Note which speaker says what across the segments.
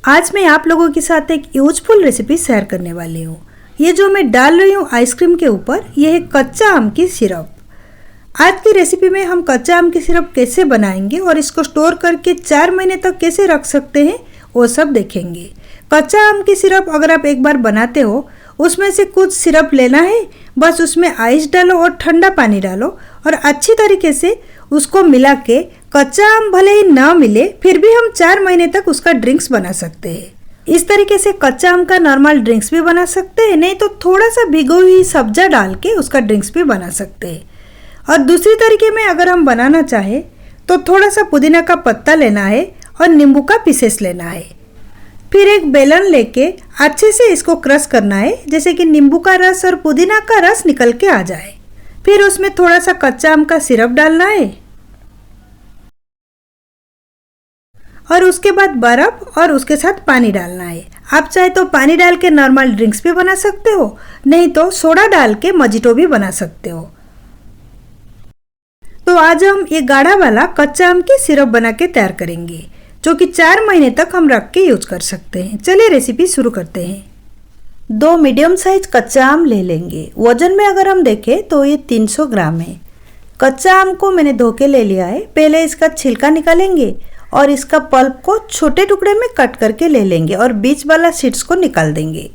Speaker 1: आज मैं आप लोगों के साथ एक यूजफुल रेसिपी शेयर करने वाली हूँ। ये जो मैं डाल रही हूँ आइसक्रीम के ऊपर, ये है कच्चा आम की सिरप। आज की रेसिपी में हम कच्चा आम की सिरप कैसे बनाएंगे और इसको स्टोर करके 4 महीने तक कैसे रख सकते हैं वो सब देखेंगे। कच्चा आम की सिरप अगर आप एक बार बनाते हो, उसमें से कुछ सिरप लेना है, बस उसमें आइस डालो और ठंडा पानी डालो और अच्छी तरीके से उसको मिला के, कच्चा आम भले ही ना मिले फिर भी हम 4 महीने तक उसका ड्रिंक्स बना सकते हैं। इस तरीके से कच्चा आम का नॉर्मल ड्रिंक्स भी बना सकते हैं, नहीं तो थोड़ा सा भिगोई हुई सब्जा डाल के उसका ड्रिंक्स भी बना सकते हैं। और दूसरी तरीके में अगर हम बनाना चाहे तो थोड़ा सा पुदीना का पत्ता लेना है और नींबू का पीसेस लेना है। फिर एक बेलन लेके अच्छे से इसको क्रश करना है, जैसे कि नींबू का रस और पुदीना का रस निकल के आ जाए। फिर उसमें थोड़ा सा कच्चा आम का सिरप डालना है और उसके बाद बर्फ और उसके साथ पानी डालना है। आप चाहे तो पानी डाल के नॉर्मल ड्रिंक्स भी बना सकते हो, नहीं तो सोडा डाल के मजिटो भी बना सकते हो। तो आज हम ये गाढ़ा वाला कच्चा आम की सिरप बना के तैयार करेंगे, जो कि 4 महीने तक हम रख के यूज कर सकते हैं। चलिए रेसिपी शुरू करते हैं। 2 मीडियम साइज कच्चा आम ले लेंगे। वजन में अगर हम देखें तो ये 300 ग्राम है। कच्चा आम को मैंने धो के ले लिया है। पहले इसका छिलका निकालेंगे और इसका पल्प को छोटे टुकड़े में कट करके ले लेंगे और बीच वाला सीड्स को निकाल देंगे।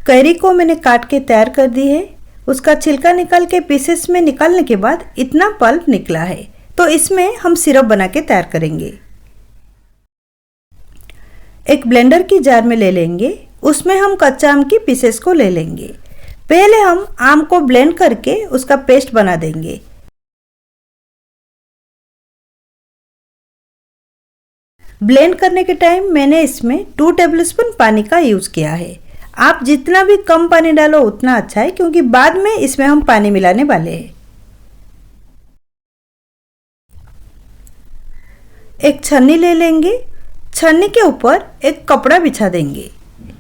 Speaker 1: कैरी को मैंने काट के तैयार कर दी है। उसका छिलका निकाल के पीसेस में निकालने के बाद इतना पल्प निकला है, तो इसमें हम सिरप बना के तैयार करेंगे। एक ब्लेंडर की जार में ले लेंगे, उसमें हम कच्चा आम की पीसेस को ले लेंगे। पहले हम आम को ब्लेंड करके उसका पेस्ट बना देंगे। ब्लेंड करने के टाइम मैंने इसमें 2 टेबलस्पून पानी का यूज किया है। आप जितना भी कम पानी डालो उतना अच्छा है, क्योंकि बाद में इसमें हम पानी मिलाने वाले हैं। एक छन्नी ले लेंगे। छन्नी के ऊपर एक कपड़ा बिछा देंगे।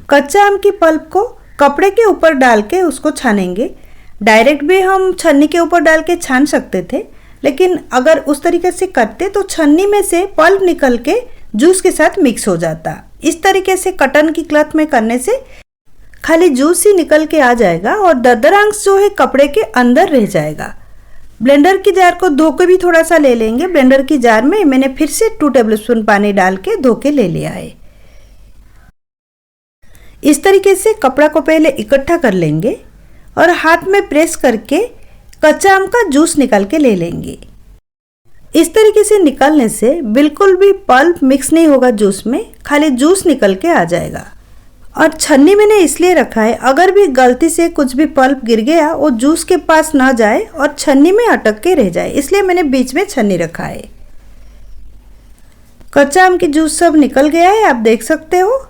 Speaker 1: कच्चा आम की पल्प को कपड़े के ऊपर डाल के उसको छानेंगे। डायरेक्ट भी हम छन्नी के ऊपर डाल के छान सकते थे, लेकिन अगर उस तरीके से करते तो छन्नी में से पल्प निकल के जूस के साथ मिक्स हो जाता। इस तरीके से कॉटन की क्लॉथ में करने से खाली जूस ही निकल के आ जाएगा और दरदरा अंश जो है कपड़े के अंदर रह जाएगा। ब्लेंडर की जार को धो के भी थोड़ा सा ले लेंगे। ब्लेंडर की जार में मैंने फिर से 2 टेबलस्पून पानी डाल के धो के ले लिया है। इस तरीके से कपड़ा को पहले इकट्ठा कर लेंगे और हाथ में प्रेस करके कच्चा आम का जूस निकाल के ले लेंगे। इस तरीके से निकालने से बिल्कुल भी पल्प मिक्स नहीं होगा जूस में, खाली जूस निकल के आ जाएगा। और छन्नी मैंने इसलिए रखा है, अगर भी गलती से कुछ भी पल्प गिर गया वो जूस के पास ना जाए और छन्नी में अटक के रह जाए, इसलिए मैंने बीच में छन्नी रखा है। कच्चा आम की जूस सब निकल गया है, आप देख सकते हो।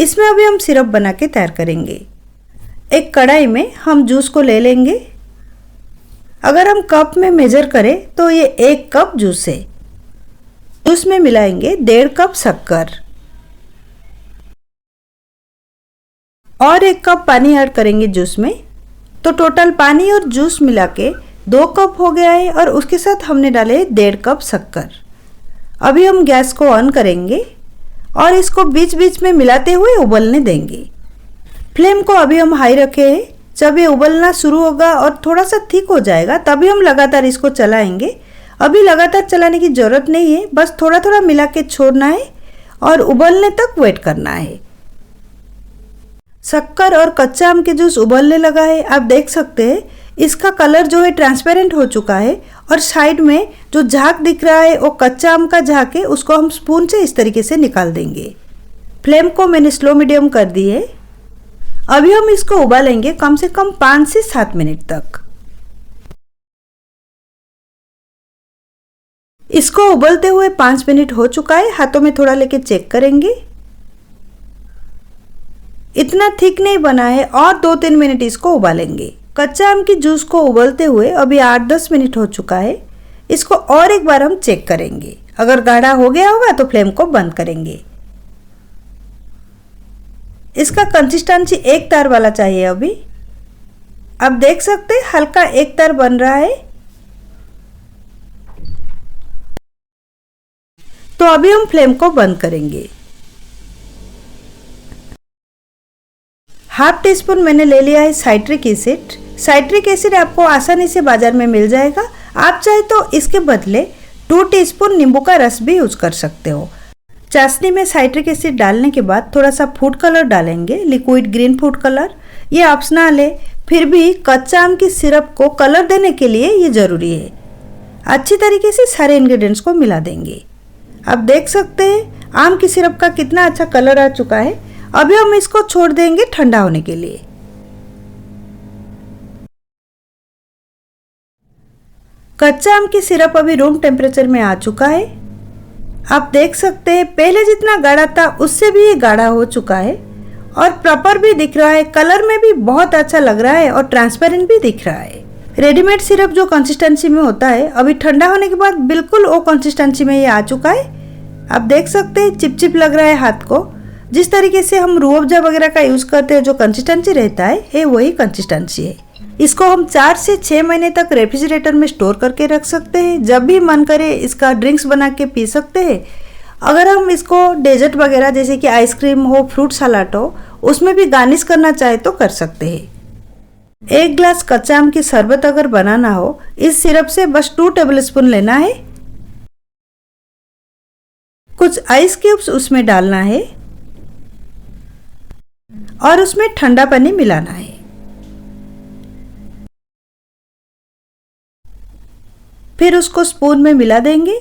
Speaker 1: इसमें अभी हम सिरप बना के तैयार करेंगे। एक कढ़ाई में हम जूस को ले लेंगे। अगर हम कप में मेजर करें तो ये 1 कप जूस है। जूस में मिलाएंगे 1.5 कप शक्कर और 1 कप पानी ऐड करेंगे जूस में। तो टोटल पानी और जूस मिला के 2 कप हो गया है और उसके साथ हमने डाले 1.5 कप शक्कर। अभी हम गैस को ऑन करेंगे और इसको बीच बीच में मिलाते हुए उबलने देंगे। फ्लेम को अभी हम हाई रखे हैं। जब ये उबलना शुरू होगा और थोड़ा सा थिक हो जाएगा तभी हम लगातार इसको चलाएंगे। अभी लगातार चलाने की ज़रूरत नहीं है, बस थोड़ा थोड़ा मिला के छोड़ना है और उबलने तक वेट करना है। शक्कर और कच्चा आम के जूस उबलने लगा है, आप देख सकते हैं। इसका कलर जो है ट्रांसपेरेंट हो चुका है और साइड में जो झाग दिख रहा है वो कच्चा आम का झाग है, उसको हम स्पून से इस तरीके से निकाल देंगे। फ्लेम को मैंने स्लो मीडियम कर दी है। अभी हम इसको उबालेंगे कम से कम 5 से 7 मिनट तक। इसको उबलते हुए 5 मिनट हो चुका है। हाथों में थोड़ा लेके चेक करेंगे। इतना थिक नहीं बना है और 2-3 मिनट इसको उबालेंगे। कच्चा आम की जूस को उबलते हुए अभी 8-10 मिनट हो चुका है। इसको और एक बार हम चेक करेंगे। अगर गाढ़ा हो गया होगा तो फ्लेम को बंद करेंगे। इसका कंसिस्टेंसी एक तार वाला चाहिए। अभी आप देख सकते हैं हल्का एक तार बन रहा है। तो अभी हम फ्लेम को बंद करेंगे। हाफ टी स्पून मैंने ले लिया है साइट्रिक एसिड। साइट्रिक एसिड आपको आसानी से बाजार में मिल जाएगा। आप चाहे तो इसके बदले 2 टीस्पून नींबू का रस भी यूज कर सकते हो। चाशनी में साइट्रिक एसिड डालने के बाद थोड़ा सा फूड कलर डालेंगे, लिक्विड ग्रीन फूड कलर। ये ऑप्शनल है, फिर भी कच्चा आम की सिरप को कलर देने के लिए ये ज़रूरी है। अच्छी तरीके से सारे इंग्रेडिएंट्स को मिला देंगे। आप देख सकते हैं आम की सिरप का कितना अच्छा कलर आ चुका है। अभी हम इसको छोड़ देंगे ठंडा होने के लिए। कच्चा आम की सिरप अभी रूम टेम्परेचर में आ चुका है। आप देख सकते हैं पहले जितना गाढ़ा था उससे भी ये गाढ़ा हो चुका है और प्रॉपर भी दिख रहा है। कलर में भी बहुत अच्छा लग रहा है और ट्रांसपेरेंट भी दिख रहा है। रेडीमेड सिरप जो कंसिस्टेंसी में होता है अभी ठंडा होने के बाद बिल्कुल वो कंसिस्टेंसी में ये आ चुका है। आप देख सकते हैं चिपचिप लग रहा है हाथ को। जिस तरीके से हम रूह अफ़ज़ा वगैरह का यूज़ करते हैं जो कंसिस्टेंसी रहता है ये वही कंसिस्टेंसी है। इसको हम 4 से 6 महीने तक रेफ्रिजरेटर में स्टोर करके रख सकते हैं। जब भी मन करे इसका ड्रिंक्स बना के पी सकते हैं। अगर हम इसको डेजर्ट वगैरह जैसे कि आइसक्रीम हो, फ्रूट सलाद हो, उसमें भी गार्निश करना चाहे तो कर सकते हैं। 1 ग्लास कच्चा आम की शरबत अगर बनाना हो, इस सिरप से बस 2 टेबलस्पून लेना है। कुछ आइस क्यूब्स उसमें डालना है और उसमें ठंडा पानी मिलाना है। फिर उसको स्पून में मिला देंगे।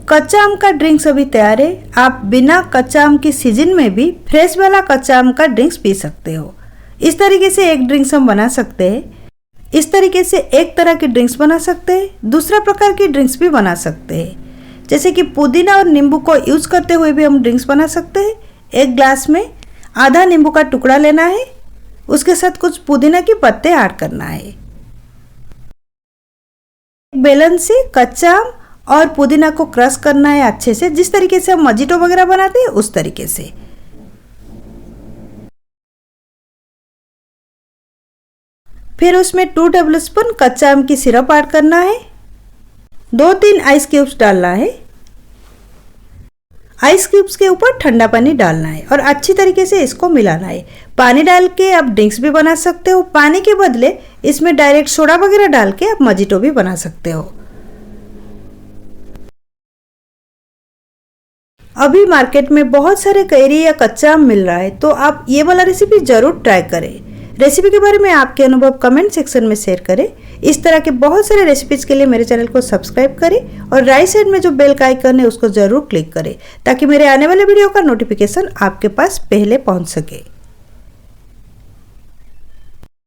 Speaker 1: कच्चा आम का ड्रिंक्स अभी तैयार है। आप बिना कच्चा आम की सीजन में भी फ्रेश वाला कच्चा आम का ड्रिंक्स पी सकते हो। इस तरीके से एक ड्रिंक्स हम बना सकते हैं। इस तरीके से एक तरह की ड्रिंक्स बना सकते हैं, दूसरा प्रकार की ड्रिंक्स भी बना सकते हैं। जैसे कि पुदीना और नींबू को यूज करते हुए भी हम ड्रिंक्स बना सकते हैं। 1 ग्लास में आधा नींबू का टुकड़ा लेना है, उसके साथ कुछ पुदीना के पत्ते ऐड करना है। बेलन से कच्चा आम और पुदीना को क्रश करना है अच्छे से, जिस तरीके से हम मजीटो वगैरह बनाते हैं उस तरीके से। फिर उसमें 2 टेबलस्पून कच्चा आम की सिरप ऐड करना है। 2-3 आइस क्यूब्स डालना है। आइस क्यूब्स के ऊपर ठंडा पानी डालना है और अच्छी तरीके से इसको मिलाना है। पानी डाल के आप ड्रिंक्स भी बना सकते हो। पानी के बदले इसमें डायरेक्ट सोडा वगैरह डाल के आप मजीटो भी बना सकते हो। अभी मार्केट में बहुत सारे कैरी या कच्चा आम मिल रहा है, तो आप ये वाला रेसिपी जरूर ट्राई करें। रेसिपी के बारे में आपके अनुभव कमेंट सेक्शन में शेयर करें। इस तरह के बहुत सारे रेसिपीज के लिए मेरे चैनल को सब्सक्राइब करें और राइट साइड में जो बेल का आइकन है उसको जरूर क्लिक करें ताकि मेरे आने वाले वीडियो का नोटिफिकेशन आपके पास पहले पहुंच सके।